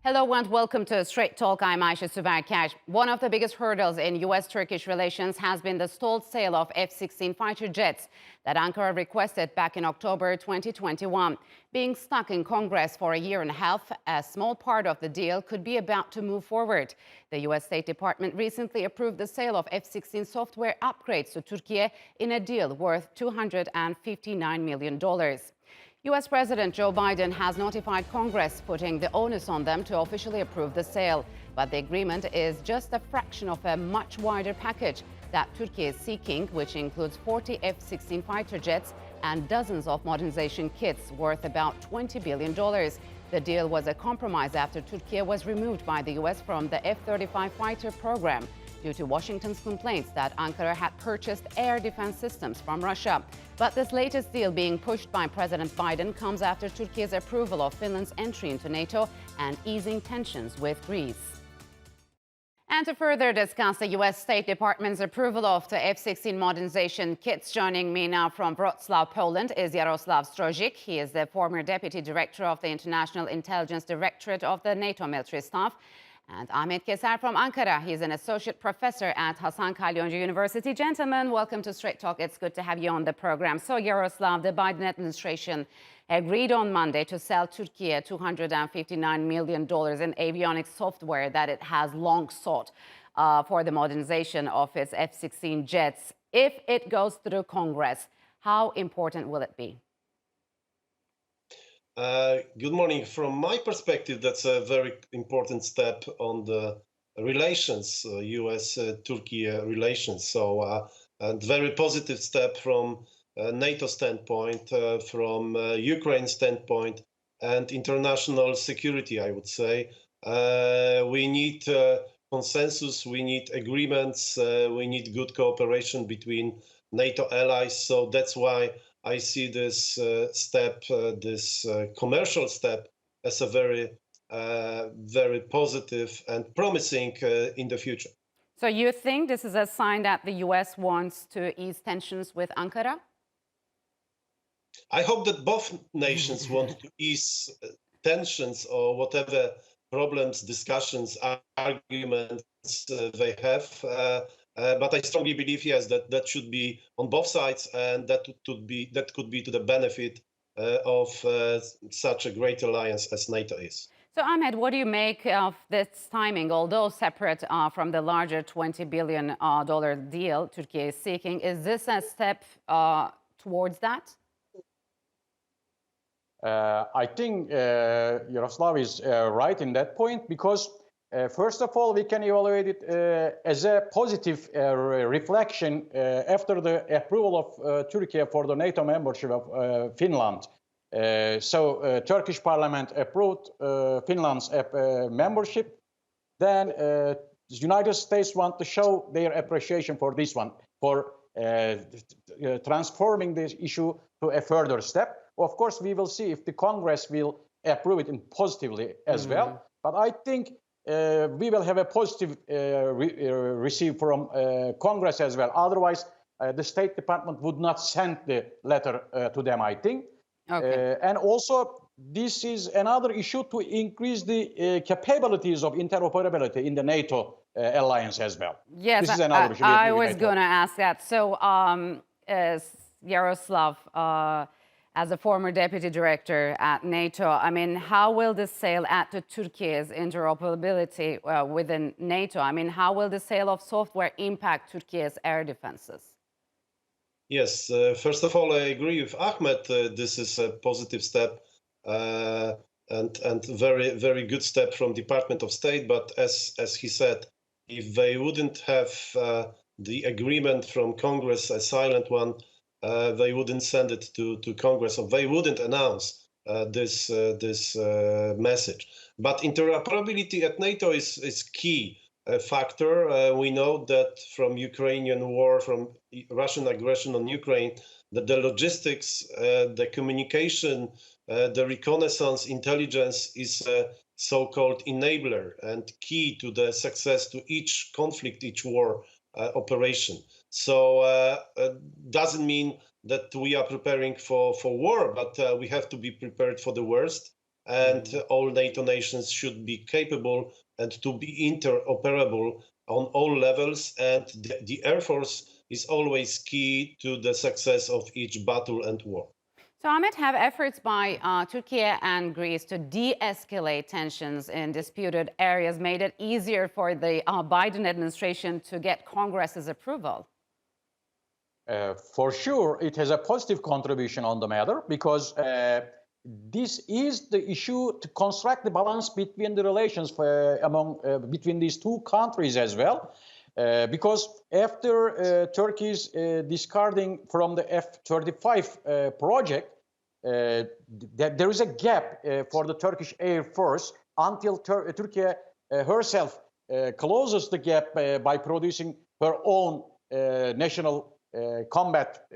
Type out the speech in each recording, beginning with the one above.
Hello and welcome to Straight Talk. I'm Ayşe Süberkaş. One of the biggest hurdles in US-Turkish relations has been the stalled sale of F-16 fighter jets that Ankara requested back in October 2021. Being stuck in Congress for a year and a half, a small part of the deal could be about to move forward. The US State Department recently approved the sale of F-16 software upgrades to Türkiye in a deal worth $259 million. US President Joe Biden has notified Congress, putting the onus on them to officially approve the sale. But the agreement is just a fraction of a much wider package that Turkey is seeking, which includes 40 F-16 fighter jets and dozens of modernization kits worth about $20 billion. The deal was a compromise after Turkey was removed by the US from the F-35 fighter program due to Washington's complaints that Ankara had purchased air defense systems from Russia. But this latest deal being pushed by President Biden comes after Turkey's approval of Finland's entry into NATO and easing tensions with Greece. And to further discuss the U.S. State Department's approval of the F-16 modernization kits, joining me now from Wrocław, Poland, is Jarosław Strozik. He is the former Deputy Director of the International Intelligence Directorate of the NATO Military Staff. And Ahmet Keser from Ankara. He's an associate professor at Hasan Kalyoncu University. Gentlemen, welcome to Straight Talk. It's good to have you on the program. So, Yaroslav, the Biden administration agreed on Monday to sell Turkey $259 million in avionics software that it has long sought for the modernization of its F-16 jets. If it goes through Congress, how important will it be? Good morning. From my perspective, that's a very important step on the relations, US-Turkey relations. So, a very positive step from NATO standpoint, from Ukraine standpoint, and international security, I would say. We need consensus, we need agreements, we need good cooperation between NATO allies. So that's why I see this step, this commercial step, as a very, very positive and promising in the future. So you think this is a sign that the U.S. wants to ease tensions with Ankara? I hope that both nations want to ease tensions or whatever problems, discussions, arguments they have. But I strongly believe, yes, that should be on both sides, and that could be to the benefit of such a great alliance as NATO is. So, Ahmed, what do you make of this timing? Although separate from the larger $20 billion deal Turkey is seeking, is this a step towards that? I think Yaroslav is right in that point, because first of all, we can evaluate it as a positive reflection after the approval of Turkey for the NATO membership of Finland. So Turkish parliament approved Finland's membership. Then the United States want to show their appreciation for this one, for transforming this issue to a further step. Of course, we will see if the Congress will approve it positively as well. But I think we will have a positive receive from Congress as well. Otherwise, the State Department would not send the letter to them, I think. Okay. And also, this is another issue to increase the capabilities of interoperability in the NATO alliance as well. Yes, this is another issue. I was going to ask that. So, Yaroslav, as a former deputy director at NATO, I mean, how will the sale add to Turkey's interoperability within NATO? I mean, how will the sale of software impact Turkey's air defenses? Yes, first of all, I agree with Ahmed. This is a positive step and very, very good step from Department of State. But as he said, if they wouldn't have the agreement from Congress, a silent one, they wouldn't send it to Congress, or they wouldn't announce this message. But interoperability at NATO is key factor. We know that from Ukrainian war, from Russian aggression on Ukraine, that the logistics, the communication, the reconnaissance intelligence is a so-called enabler and key to the success to each conflict, each war operation. So doesn't mean that we are preparing for war, but we have to be prepared for the worst. and all NATO nations should be capable and to be interoperable on all levels. And the Air Force is always key to the success of each battle and war. So, Ahmet, have efforts by Turkey and Greece to de-escalate tensions in disputed areas made it easier for the Biden administration to get Congress's approval? For sure, it has a positive contribution on the matter because this is the issue to construct the balance between the relations between these two countries as well. Because after Turkey's discarding from the F-35 project, there is a gap for the Turkish Air Force until Turkey herself closes the gap by producing her own national combat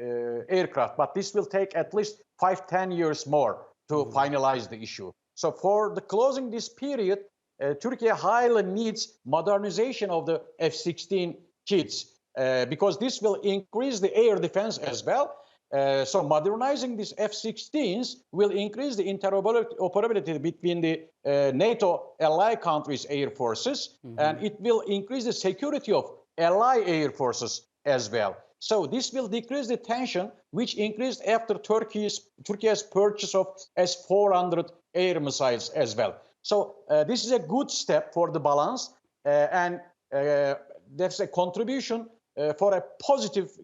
aircraft. But this will take at least 5-10 years more to finalize the issue. So for the closing this period, Turkey highly needs modernization of the F-16 kits because this will increase the air defense as well. So modernizing these F-16s will increase the interoperability between the NATO ally countries' air forces, and it will increase the security of ally air forces as well. So this will decrease the tension, which increased after Turkey's purchase of S-400 air missiles as well. So this is a good step for the balance, and that's a contribution for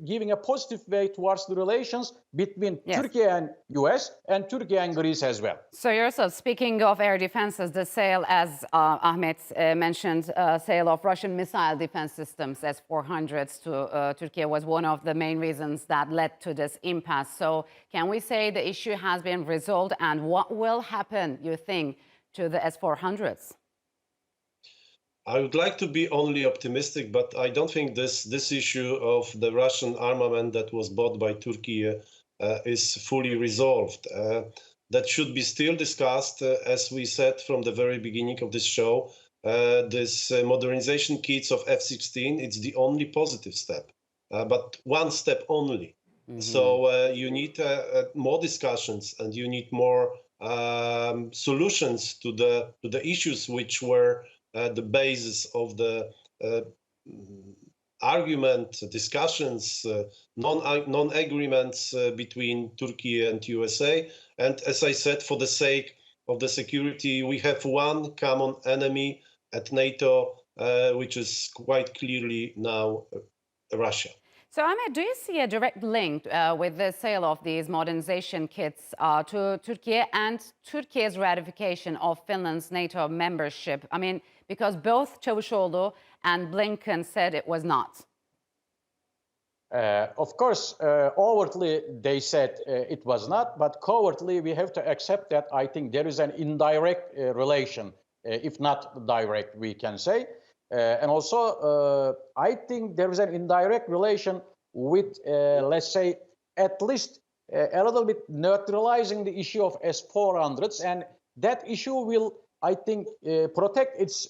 giving a positive way towards the relations between Turkey and US and Turkey and Greece as well. So, Yaroslav, speaking of air defenses, the sale, as Ahmet mentioned, sale of Russian missile defense systems, S-400s to Turkey was one of the main reasons that led to this impasse. So can we say the issue has been resolved, and what will happen, you think, to the S-400s? I would like to be only optimistic, but I don't think this issue of the Russian armament that was bought by Turkey is fully resolved. That should be still discussed. As we said from the very beginning of this show, this modernization kits of F-16, it's the only positive step, but one step only. So you need more discussions, and you need more solutions to the issues which were the basis of the argument, discussions, non-agreements between Turkey and USA. And as I said, for the sake of the security, we have one common enemy at NATO, which is quite clearly now Russia. So, Ahmet, do you see a direct link with the sale of these modernization kits to Turkey and Turkey's ratification of Finland's NATO membership? I mean, because both Çavuşoğlu and Blinken said it was not. Of course, overtly they said it was not, but covertly we have to accept that I think there is an indirect relation, if not direct, we can say. And also, I think there is an indirect relation with, let's say, at least a little bit neutralizing the issue of S-400s. And that issue will, I think, protect its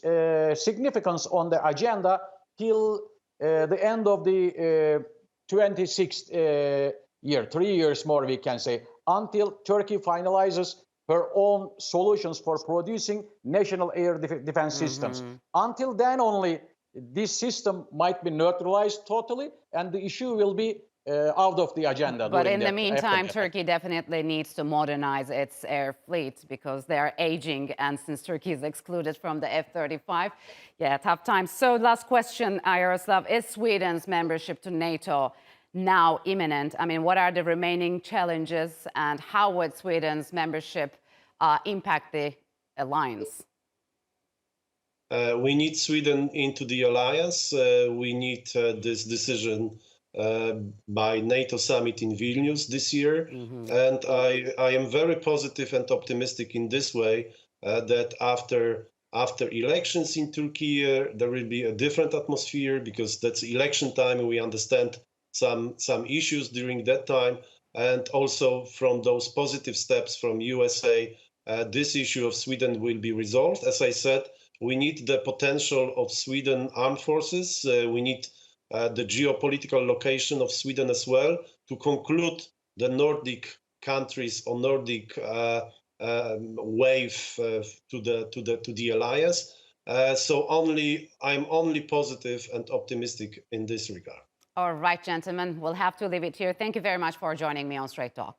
significance on the agenda till the end of the 26th year, 3 years more, we can say, until Turkey finalizes her own solutions for producing national air defense systems. Until then only, this system might be neutralized totally, and the issue will be out of the agenda. But in the meantime, Turkey definitely needs to modernize its air fleet because they are aging, and since Turkey is excluded from the F-35, yeah, tough times. So last question, Yaroslav, is Sweden's membership to NATO now imminent? I mean, what are the remaining challenges, and how would Sweden's membership impact the alliance? We need Sweden into the alliance. We need this decision by NATO summit in Vilnius this year. And I am very positive and optimistic in this way that after elections in Turkey, there will be a different atmosphere, because that's election time and we understand some issues during that time. And also from those positive steps from USA, this issue of Sweden will be resolved. As I said, we need the potential of Sweden armed forces. We need the geopolitical location of Sweden as well to conclude the Nordic countries or Nordic wave to the alliance. So I'm only positive and optimistic in this regard. All right, gentlemen, we'll have to leave it here. Thank you very much for joining me on Straight Talk.